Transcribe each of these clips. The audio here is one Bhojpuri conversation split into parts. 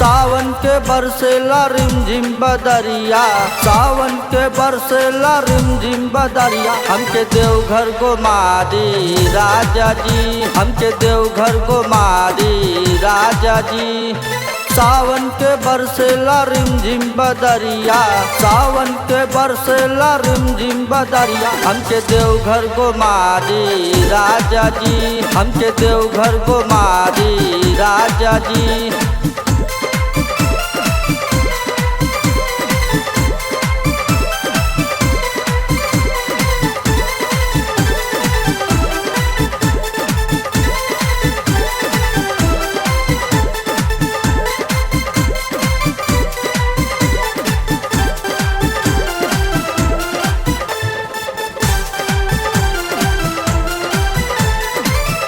सावन के बरसेला रिमझिम बदरिया, सावन के बरसेला रिमझिम बदरिया। हमके देवघर को मारी राजा जी, हमके देवघर को मारी राजा जी। सावन के बरसेला रिमझिम बदरिया, सावन के बरसेला रिमझिम बदरिया। हमके देवघर को मारी राजा जी, हमके देवघर को मारी राजा जी।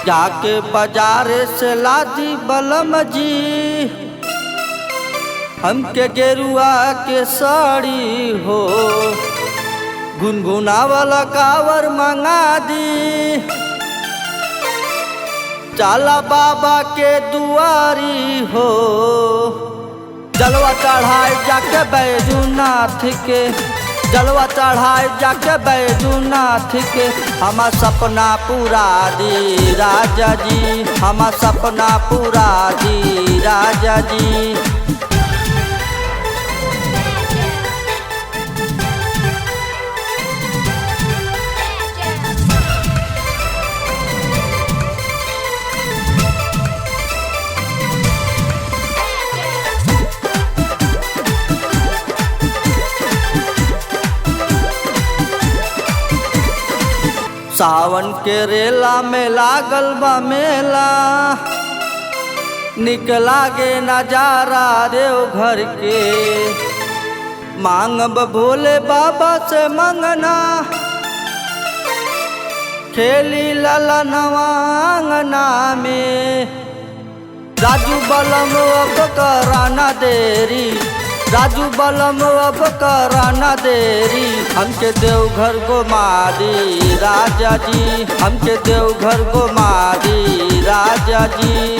जाके बाजारे से लादी बलम जी, हमके गेरुआ के साड़ी हो। गुनगुना वाला कावर मंगा दी, चाला बाबा के दुआरी हो। जलवा चढ़ाए जाके बैजूनाथ के, जलवा चढ़ाए जाके बैजूनाथ के। हमा सपना पूरा दी राजा जी, हमा सपना पूरा दी राजा जी। सावन के रेला में लागल बा मेला, निकला गे नजारा देवघर के। मांगब भोले बाबा से मंगना, खेली ललनवा अंगना में। राजू बलम अब कराना देरी, राजू बलम अब कराना देरी। हमके देवघर को मारी राजा जी, हमके देवघर को मारी राजा जी।